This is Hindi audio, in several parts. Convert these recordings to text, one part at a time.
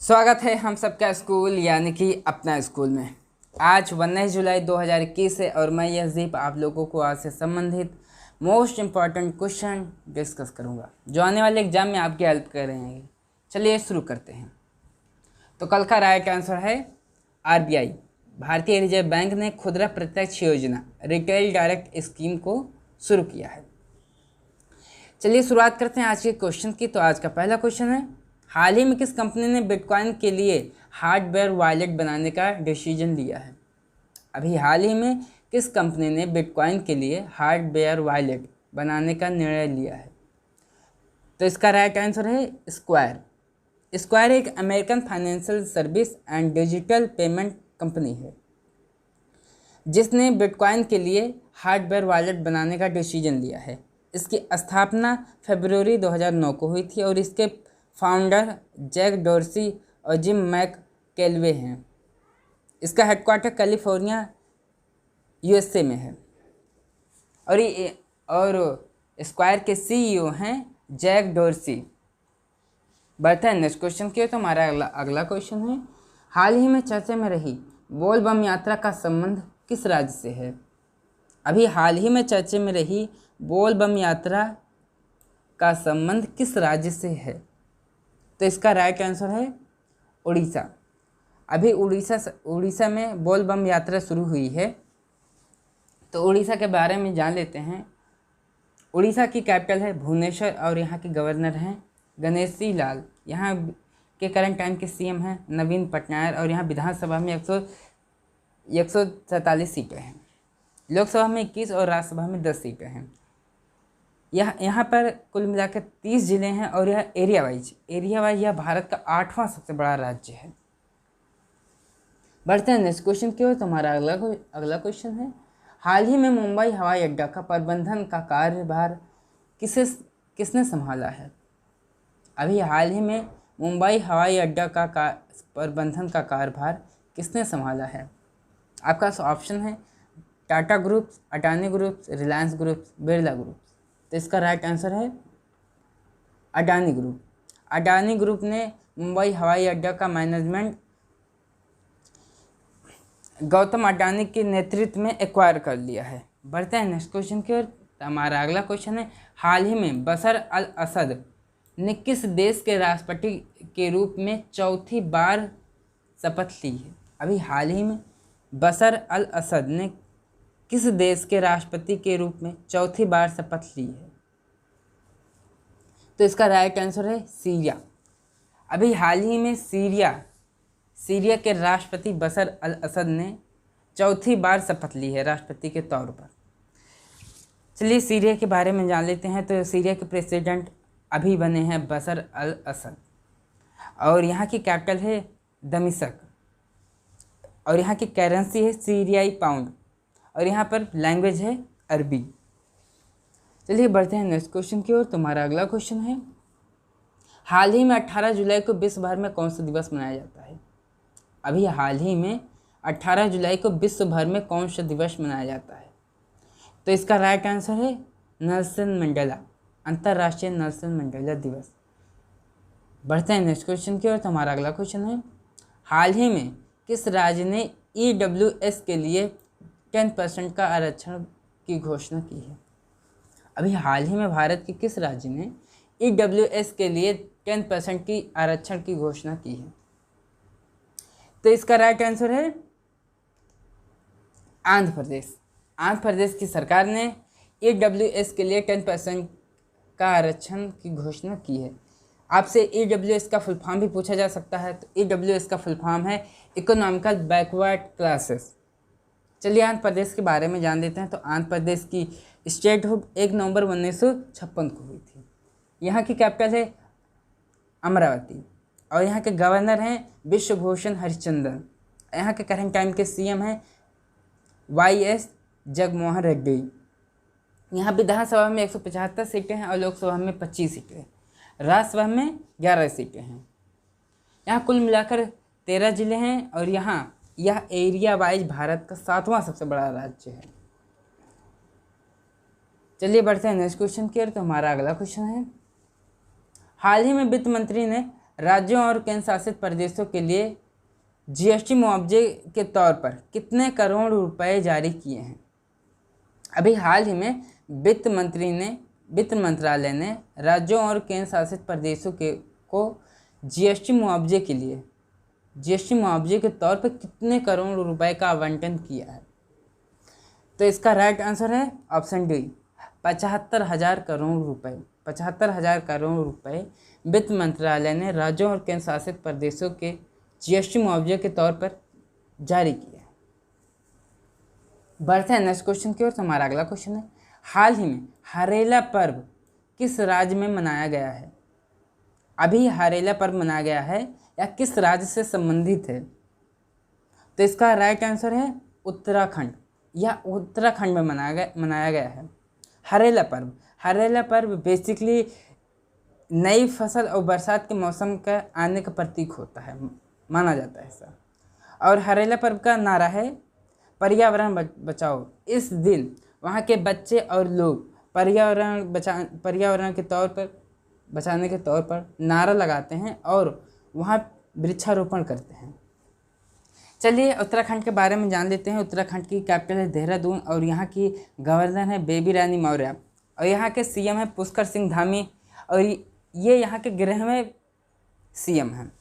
स्वागत है हम सबका स्कूल यानी कि अपना स्कूल में। आज 19 जुलाई 2021 है और मैं यहजीब आप लोगों को आज से संबंधित मोस्ट इम्पॉर्टेंट क्वेश्चन डिस्कस करूंगा जो आने वाले एग्जाम में आपकी हेल्प कर रहे हैं। चलिए शुरू करते हैं। तो कल का राइट आंसर है आरबीआई, भारतीय रिजर्व बैंक ने खुदरा प्रत्यक्ष योजना रिटेल डायरेक्ट स्कीम को शुरू किया है। चलिए शुरुआत करते हैं आज के क्वेश्चन की। तो आज का पहला क्वेश्चन है, हाल ही में किस कंपनी ने बिटकॉइन के लिए हार्डवेयर वॉलेट बनाने का डिसीजन लिया है? अभी हाल ही में किस कंपनी ने बिटकॉइन के लिए हार्डवेयर वॉलेट बनाने का निर्णय लिया है? तो इसका राइट आंसर है स्क्वायर। स्क्वायर एक American financial service and digital payment company है जिसने बिटकॉइन के लिए हार्डवेयर वॉलेट बनाने का डिसीजन लिया है। इसकी स्थापना फरवरी 2009 को हुई थी और इसके फाउंडर जैक डोर्सी और जिम मैककेलवे हैं। इसका हेडक्वार्टर कैलिफोर्निया यूएसए में है और स्क्वायर के सीईओ हैं जैक डोर्सी। बढ़ते हैं नेक्स्ट क्वेश्चन की। तो हमारा अगला क्वेश्चन है, हाल ही में चर्चा में रही बोल बम यात्रा का संबंध किस राज्य से है? अभी हाल ही में चर्चा में रही बोल बम यात्रा का संबंध किस राज्य से है? तो इसका राइट आंसर है उड़ीसा। अभी उड़ीसा में बोल बम यात्रा शुरू हुई है। तो उड़ीसा के बारे में जान लेते हैं। उड़ीसा की कैपिटल है भुवनेश्वर और यहाँ के गवर्नर हैं गणेशी लाल। यहाँ के करंट टाइम के सीएम हैं नवीन पटनायक और यहाँ विधानसभा में 147 सीटें हैं। लोकसभा में 21 और राज्यसभा में 10 सीटें हैं। यहाँ पर कुल मिलाकर 30 जिले हैं और यह एरिया वाइज यह भारत का 8वां सबसे बड़ा राज्य है। बढ़ते हैं नेक्स्ट क्वेश्चन की ओर। तो हमारा अगला क्वेश्चन है, हाल ही में मुंबई हवाई अड्डा का प्रबंधन का कार्यभार किसने संभाला है? अभी हाल ही में मुंबई हवाई अड्डा का प्रबंधन का कार्यभार किसने संभाला है? आपका ऑप्शन है Tata groups, Adani groups, Reliance groups, Birla groups. तो इसका राइट आंसर है अडानी ग्रुप। अडानी ग्रुप ने मुंबई हवाई अड्डा का मैनेजमेंट गौतम अडानी के नेतृत्व में एक्वायर कर लिया है। बढ़ते हैं नेक्स्ट क्वेश्चन की ओर। हमारा अगला क्वेश्चन है, हाल ही में बशर अल असद ने किस देश के राष्ट्रपति के रूप में चौथी बार शपथ ली है? अभी हाल ही में बशर अल असद ने किस देश के राष्ट्रपति के रूप में चौथी बार शपथ ली है? तो इसका राइट आंसर है सीरिया। अभी हाल ही में सीरिया के राष्ट्रपति बशर अल असद ने चौथी बार शपथ ली है राष्ट्रपति के तौर पर। चलिए सीरिया के बारे में जान लेते हैं। तो सीरिया के प्रेसिडेंट अभी बने हैं बशर अल असद और यहाँ की कैपिटल है दमिश्क और यहाँ की करेंसी है सीरियाई पाउंड और यहाँ पर लैंग्वेज है अरबी। चलिए बढ़ते हैं नेक्स्ट क्वेश्चन की ओर। तुम्हारा अगला क्वेश्चन है, हाल ही में 18 जुलाई को विश्व भर में कौन सा दिवस मनाया जाता है? अभी हाल ही में 18 जुलाई को विश्व भर में कौन सा दिवस मनाया जाता है? तो इसका राइट आंसर है नेल्सन मंडेला, अंतर्राष्ट्रीय नेल्सन मंडेला दिवस। बढ़ते हैं नेक्स्ट क्वेश्चन की ओर। तुम्हारा अगला क्वेश्चन है, हाल ही में किस राज्य ने EWS के लिए 10% का आरक्षण की घोषणा की है? अभी हाल ही में भारत के किस राज्य ने EWS के लिए 10% की आरक्षण की घोषणा की है? तो इसका राइट आंसर है आंध्र प्रदेश। आंध्र प्रदेश की सरकार ने EWS के लिए 10% का आरक्षण की घोषणा की है। आपसे EWS का फुल फॉर्म भी पूछा जा सकता है। तो EWS का फुल फॉर्म है इकोनॉमिकल बैकवर्ड क्लासेस। चलिए आंध्र प्रदेश के बारे में जान लेते हैं। तो आंध्र प्रदेश की स्टेटहुड 1 नवंबर 1956 को हुई थी। यहाँ की कैपिटल है अमरावती और यहाँ के गवर्नर हैं विश्वभूषण हरिचंदन। यहाँ के करंट टाइम के सीएम हैं YS जगनमोहन रेड्डी। यहाँ विधानसभा में 175 सीटें हैं और लोकसभा में 25 सीटें हैं। राज्यसभा में 11 सीटें हैं। यहाँ कुल मिलाकर 13 जिले हैं और यह एरिया वाइज भारत का 7वां सबसे बड़ा राज्य है। चलिए बढ़ते हैं नेक्स्ट क्वेश्चन की ओर। तो हमारा अगला क्वेश्चन है, हाल ही में वित्त मंत्री ने राज्यों और केंद्र शासित प्रदेशों के लिए जीएसटी मुआवजे के तौर पर कितने करोड़ रुपए जारी किए हैं? अभी हाल ही में वित्त मंत्रालय ने राज्यों और केंद्र शासित प्रदेशों को जीएसटी मुआवजे के तौर पर कितने करोड़ रुपए का आवंटन किया है? तो इसका राइट आंसर है ऑप्शन डी, 75,000 करोड़ रुपए। 75,000 करोड़ रुपए वित्त मंत्रालय ने राज्यों और केंद्र शासित प्रदेशों के जीएसटी मुआवजे के तौर पर जारी किया है। बढ़ते हैं नेक्स्ट क्वेश्चन की ओर। तो हमारा अगला क्वेश्चन है, हाल ही में हरेला पर्व किस राज्य में मनाया गया है? अभी हरेला पर्व मनाया गया है या किस राज्य से संबंधित है? तो इसका राइट आंसर है उत्तराखंड। यह उत्तराखंड में मनाया गया है हरेला पर्व। हरेला पर्व बेसिकली नई फसल और बरसात के मौसम का आने का प्रतीक होता है, माना जाता है ऐसा। और हरेला पर्व का नारा है पर्यावरण बचाओ। इस दिन वहाँ के बच्चे और लोग पर्यावरण के तौर पर बचाने के तौर पर नारा लगाते हैं और वहाँ वृक्षारोपण करते हैं। चलिए उत्तराखंड के बारे में जान लेते हैं। उत्तराखंड की कैपिटल है देहरादून और यहाँ की गवर्नर है बेबी रानी मौर्य और यहाँ के सीएम है पुष्कर सिंह धामी और ये यहाँ के 11वें सीएम हैं।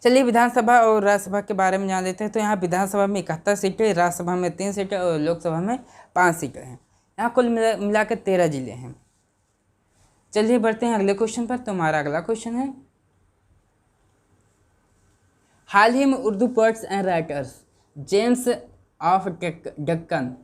चलिए विधानसभा और राज्यसभा के बारे में जान लेते हैं। तो यहाँ विधानसभा में 71 सीटें, राज्यसभा में 3 सीटें और लोकसभा में 5 सीटें हैं। यहाँ कुल मिलाकर 13 जिले हैं। चलिए बढ़ते हैं अगले क्वेश्चन पर। तो हमारा अगला क्वेश्चन है, हाल ही में Urdu poets and writers James of Deccan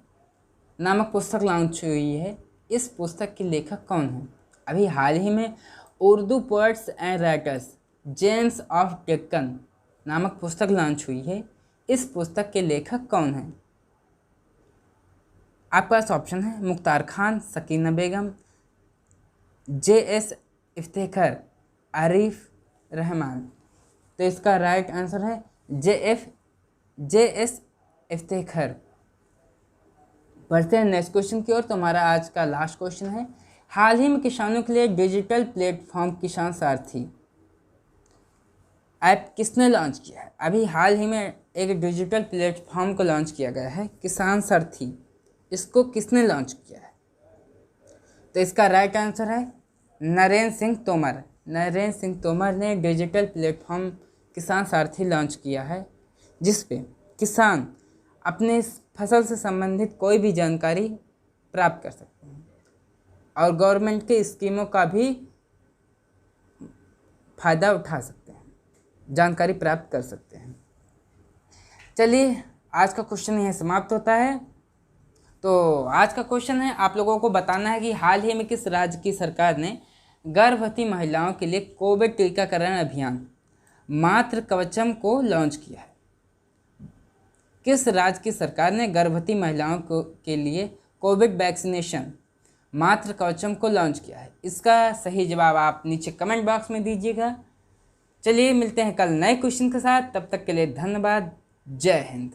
नामक पुस्तक लॉन्च हुई है। इस पुस्तक के लेखक कौन हैं? अभी हाल ही में Urdu poets and writers James of Deccan नामक पुस्तक लॉन्च हुई है। इस पुस्तक के लेखक कौन हैं? आपके पास ऑप्शन है मुख्तार खान, सकीना बेगम, JS इफ्तेखार, आरिफ रहमान। तो इसका राइट आंसर है JS इफ्तेखार। बढ़ते हैं नेक्स्ट क्वेश्चन की ओर। तो हमारा आज का लास्ट क्वेश्चन है, हाल ही में किसानों के लिए डिजिटल प्लेटफॉर्म किसान सारथी ऐप किसने लॉन्च किया है? अभी हाल ही में एक डिजिटल प्लेटफॉर्म को लॉन्च किया गया है किसान सारथी। इसको किसने लॉन्च किया है? तो इसका राइट आंसर है नरेंद्र सिंह तोमर। नरेंद्र सिंह तोमर ने डिजिटल प्लेटफॉर्म किसान सारथी लॉन्च किया है, जिस पे किसान अपने फसल से संबंधित कोई भी जानकारी प्राप्त कर सकते हैं और गवर्नमेंट के स्कीमों का भी फ़ायदा उठा सकते हैं, जानकारी प्राप्त कर सकते हैं। चलिए आज का क्वेश्चन यह समाप्त होता है। तो आज का क्वेश्चन है, आप लोगों को बताना है कि हाल ही में किस राज्य की सरकार ने गर्भवती महिलाओं के लिए कोविड टीकाकरण अभियान मातृ कवचम को लॉन्च किया है। किस राज्य की सरकार ने गर्भवती महिलाओं के लिए कोविड वैक्सीनेशन मातृ कवचम को लॉन्च किया है? इसका सही जवाब आप नीचे कमेंट बॉक्स में दीजिएगा। चलिए मिलते हैं कल नए क्वेश्चन के साथ, तब तक के लिए धन्यवाद। जय हिंद।